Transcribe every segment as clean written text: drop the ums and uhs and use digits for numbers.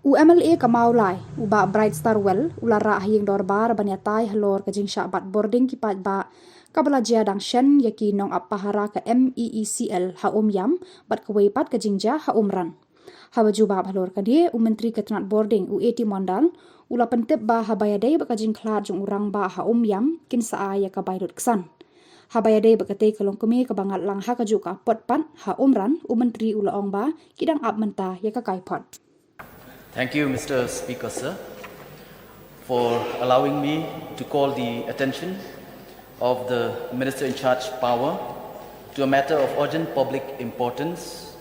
U MLA ka Mawlai, u ba Bright Star Well, ulara Ïing Dorbar banyatai halor ka jing Shah bat Bording ki pat ba kabala jia dang shen yaki nong apahara ka MEECL ha yam bat kawai pat ka jingja ha ran. Ha baju ba halor ka dia u menteri ketenat Bording u eti mondal ula pentip ba ha bayadai ba ka jing klat jung urang ba ha yam kin saa ya ka bayrut kesan. Ha bayadai ba kate kalong kumi ka bangat lang ha ka juga pot pat ha ran u menteri ula ong ba kidang ap menta ya ka kai pot. Thank you, Mr. Speaker, sir, for allowing me to call the attention of the Minister in Charge Power to a matter of urgent public importance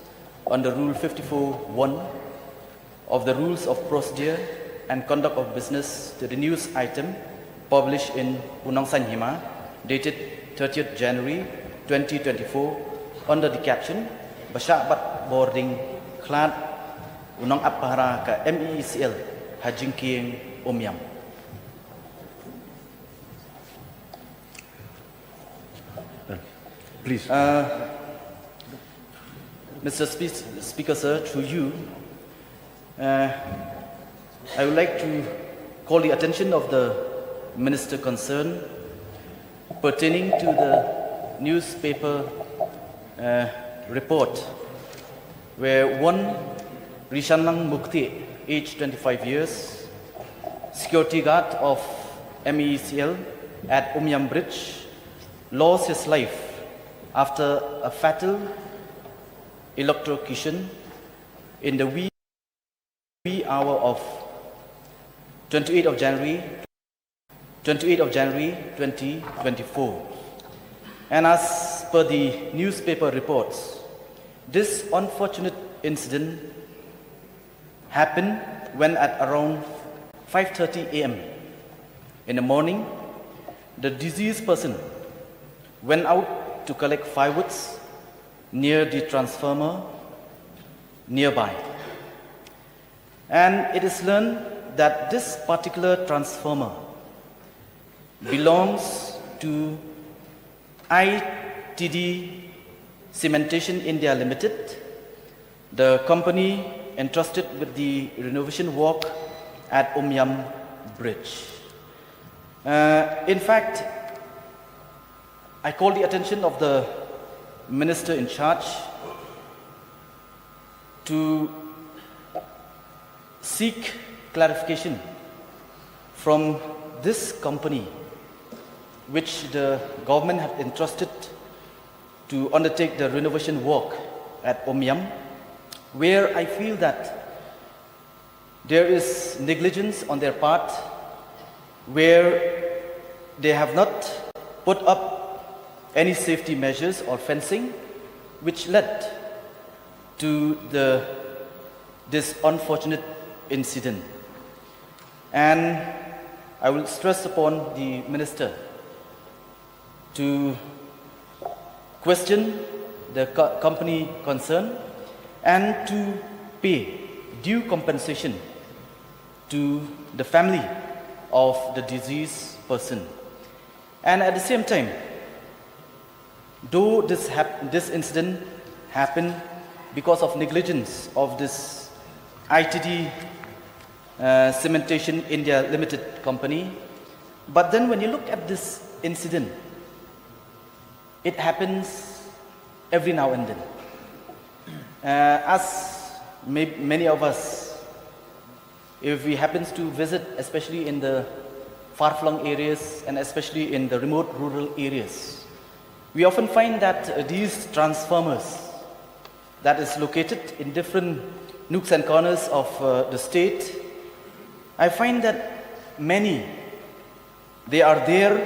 under Rule 54(1) of the Rules of Procedure and Conduct of Business to the news item published in Unang Sanhima, dated 30th January 2024, under the caption, Bashabat Bording Klad Unang apahara ka MEECL hajingking yam. Please. Mr. Speaker, sir, through you, I would like to call the attention of the Minister concerned pertaining to the newspaper report where one Rishanlang Mukti, aged 25 years, security guard of MEECL at Yam Bridge, lost his life after a fatal electrocution in the wee hour of 28th of January 2024. And as per the newspaper reports, this unfortunate incident happened when at around 5:30 a.m. in the morning, the deceased person went out to collect firewoods near the transformer nearby. And it is learned that this particular transformer belongs to ITD Cementation India Limited, the company entrusted with the renovation work at Yam Bridge. In fact, I call the attention of the Minister in charge to seek clarification from this company, which the government have entrusted to undertake the renovation work at Yam, where I feel that there is negligence on their part, where they have not put up any safety measures or fencing, which led to this unfortunate incident. And I will stress upon the Minister to question the company concerned and to pay due compensation to the family of the deceased person. And at the same time, though this incident happened because of negligence of this ITD Cementation India Limited company, but then when you look at this incident, it happens every now and then. As many of us, if we happen to visit, especially in the far-flung areas and especially in the remote rural areas, we often find that these transformers that is located in different nooks and corners of the state, I find that many, they are there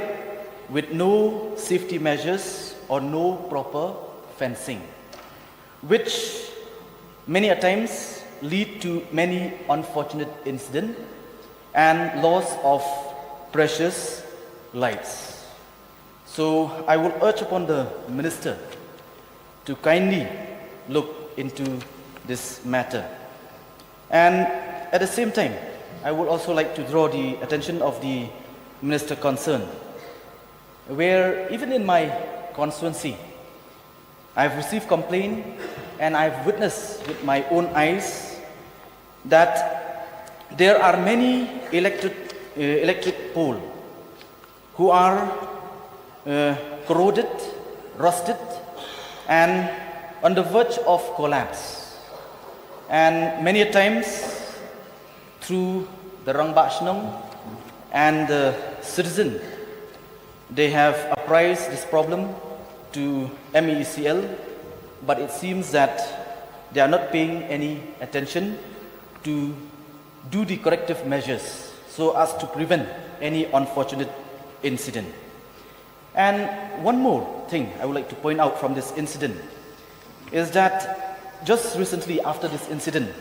with no safety measures or no proper fencing, which many a times lead to many unfortunate incidents and loss of precious lives. So I will urge upon the Minister to kindly look into this matter. And at the same time, I would also like to draw the attention of the Minister concerned, where even in my constituency, I've received complaint and I've witnessed with my own eyes that there are many electric poles who are corroded, rusted, and on the verge of collapse. And many times, through the Rangbachnong and the citizen, they have apprised this problem to MECL, but it seems that they are not paying any attention to do the corrective measures so as to prevent any unfortunate incident. And one more thing I would like to point out from this incident is that just recently after this incident,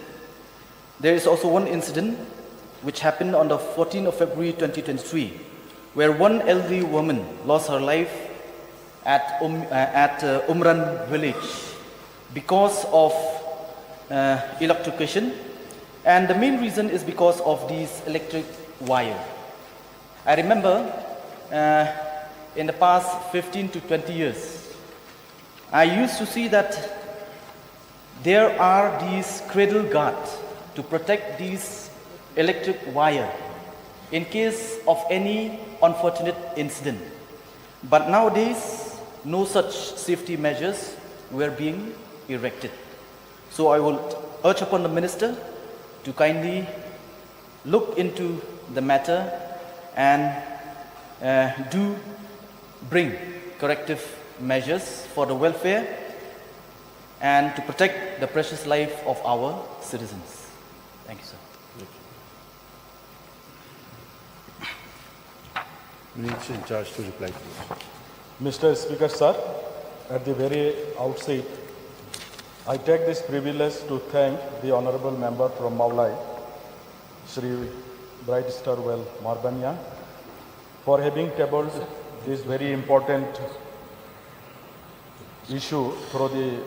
there is also one incident which happened on the 14th of February 2023, where one elderly woman lost her life at Umran village because of electrocution, and the main reason is because of these electric wire. I remember in the past 15 to 20 years, I used to see that there are these cradle guards to protect these electric wire in case of any unfortunate incident. But nowadays, no such safety measures were being erected. So I will urge upon the minister to kindly look into the matter and do bring corrective measures for the welfare and to protect the precious life of our citizens. Thank you, sir. Minister in charge to reply, please. Mr. Speaker, sir, at the very outset, I take this privilege to thank the Honorable Member from Mawlai, Shri Bright Star Well Marbanya, for having tabled this very important issue through the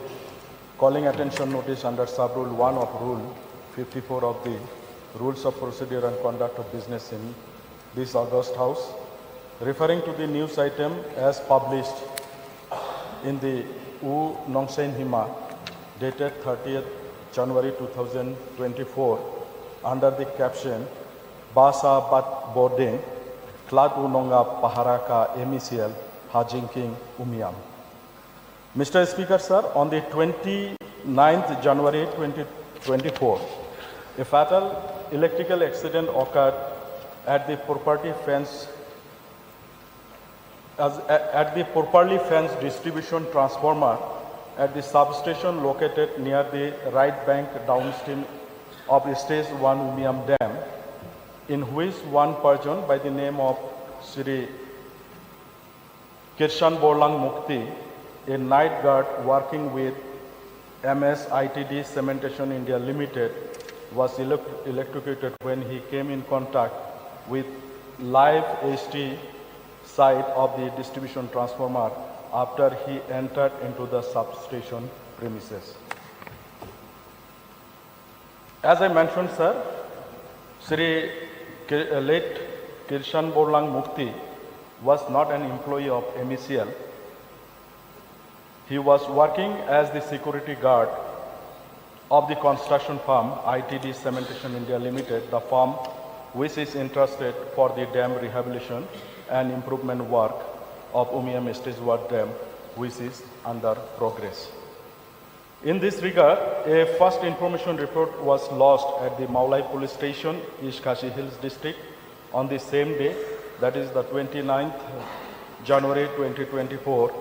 calling attention notice under Sub-Rule 1 of Rule 54 of the Rules of Procedure and Conduct of Business in this August House, referring to the news item as published in the U Nongsen Hima dated 30th January 2024 under the caption Basa Bat Bording Klat Unonga Paharaka MECL Hajinking Umiam. Mr. Speaker, sir, on the 29th January 2024, a fatal electrical accident occurred at the properly fenced distribution transformer at the substation located near the right bank downstream of Stage 1 Umiam Dam, in which one person by the name of Shri Kirshan Borlang Mukti, a night guard working with MSITD Cementation India Limited, was electrocuted when he came in contact with live HT side of the distribution transformer after he entered into the substation premises. As I mentioned, sir, late Kirshan Borlang Mukti was not an employee of MECL. He was working as the security guard of the construction firm ITD Cementation India Limited, the firm which is interested for the dam rehabilitation and improvement work of Umiam Stage 1 Dam, which is under progress. In this regard, a first information report was lodged at the Mawlai police station, East Khasi Hills district, on the same day, that is the 29th January 2024,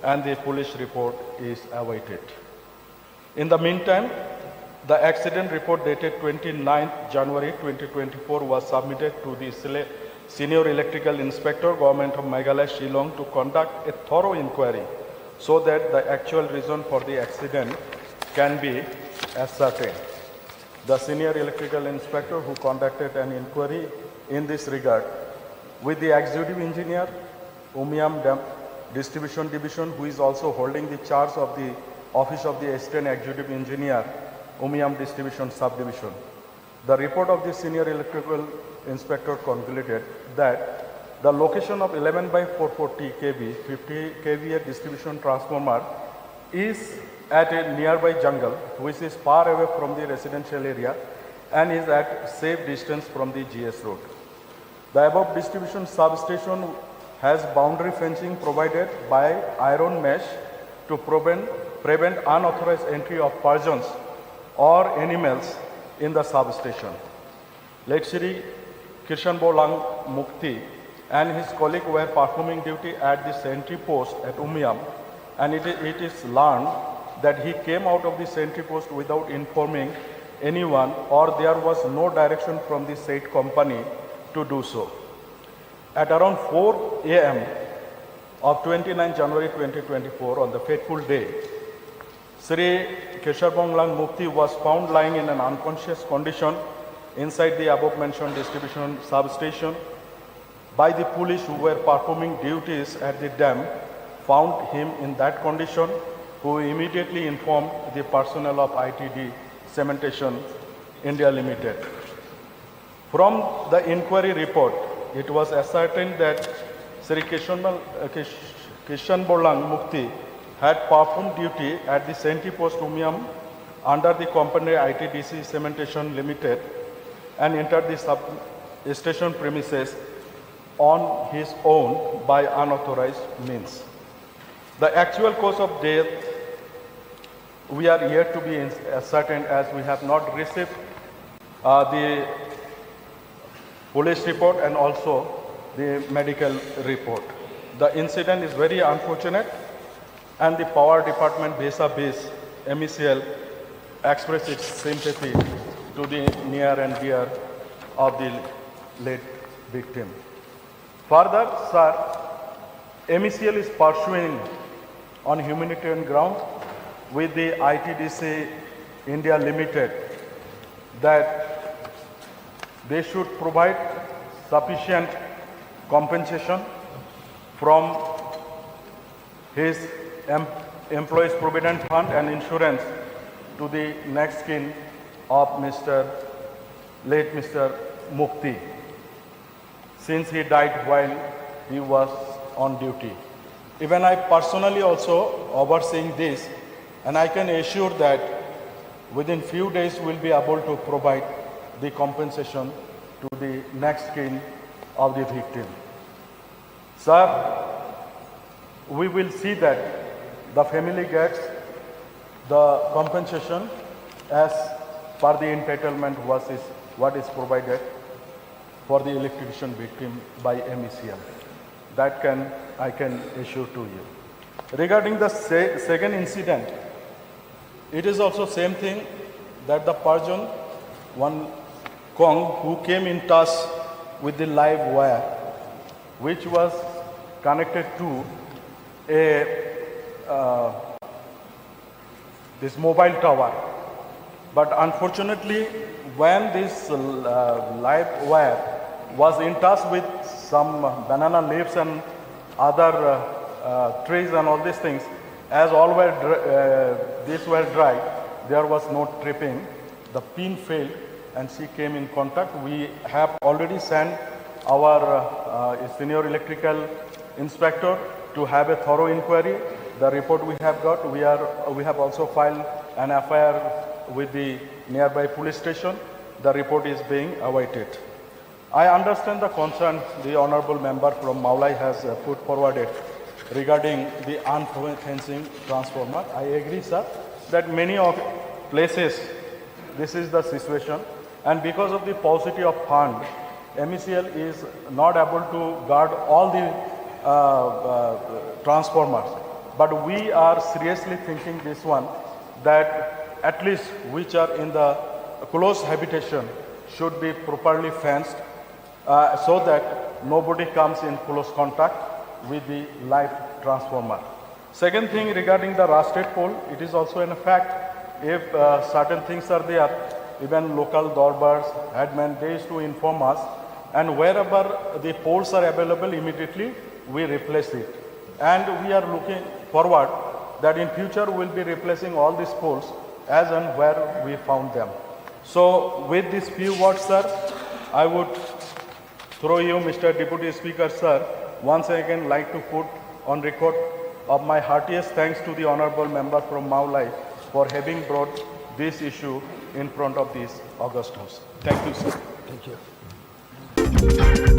and the police report is awaited. In the meantime, the accident report dated 29th January 2024 was submitted to the Senior Electrical Inspector, Government of Meghalaya, Shillong, to conduct a thorough inquiry so that the actual reason for the accident can be ascertained. The Senior Electrical Inspector, who conducted an inquiry in this regard with the Executive Engineer, Umiam Dam Distribution Division, who is also holding the charge of the Office of the Assistant Executive Engineer, Umiam Distribution Subdivision. The report of the Senior Electrical Inspector concluded that the location of 11 by 440 kV 50 kVA distribution transformer is at a nearby jungle which is far away from the residential area, and is at safe distance from the GS road. The above distribution substation has boundary fencing provided by iron mesh to prevent unauthorized entry of persons or animals in the substation. Late Shri Kishan Bolang Mukti and his colleague were performing duty at the sentry post at Umiam, and it is learned that he came out of the sentry post without informing anyone, or there was no direction from the said company to do so. At around 4 a.m. of 29 January 2024, on the fateful day, Sri Kesharbonglang Mukti was found lying in an unconscious condition inside the above mentioned distribution substation by the police who were performing duties at the dam. Found him in that condition, who immediately informed the personnel of ITD Cementation India Limited. From the inquiry report, it was ascertained that Sri Kishan Bolang Mukti had performed duty at the sentry post Umiam under the company ITDC Cementation Limited and entered the sub-station premises on his own by unauthorized means. The actual cause of death we are yet to be ascertained, as we have not received the police report and also the medical report. The incident is very unfortunate, and the power department vis-a-vis MECL expressed its sympathy to the near and dear of the late victim. Further, sir, MECL is pursuing on humanitarian ground with the ITDC India Limited that they should provide sufficient compensation from his employees' provident fund and insurance to the next kin of late Mr. Mukti, since he died while he was on duty. Even I personally also overseeing this, and I can assure that within few days we'll be able to provide the compensation to the next kin of the victim. Sir, we will see that the family gets the compensation as per the entitlement what is provided for the electrocution victim by MECL. That I can assure to you. Regarding the second incident, it is also same thing, that the person, one Kong, who came in touch with the live wire, which was connected to this mobile tower. But unfortunately, when this live wire was in touch with some banana leaves and other trees and all these things, as all were these were dry, there was no tripping. The pin failed and she came in contact. We have already sent our senior electrical inspector to have a thorough inquiry. The report we have got, we have also filed an FIR with the nearby police station. The report is being awaited. I understand the concern the honorable member from Mawlai has put forwarded regarding the unfencing transformer. I agree, sir, that many of places this is the situation, and because of the paucity of fund, MECL is not able to guard all the transformers. But we are seriously thinking this one, that at least which are in the close habitation should be properly fenced so that nobody comes in close contact with the live transformer. Second thing, regarding the rusted pole, it is also in fact, if certain things are there, even local Dorbars, headmen, they used to inform us, and wherever the poles are available, immediately we replace it. And we are looking forward that in future we will be replacing all these poles as and where we found them. So with these few words, sir, I would through you, Mr. Deputy Speaker, sir, once again like to put on record of my heartiest thanks to the honorable member from Mawlai for having brought this issue in front of this August House. Thank you, sir. Thank you.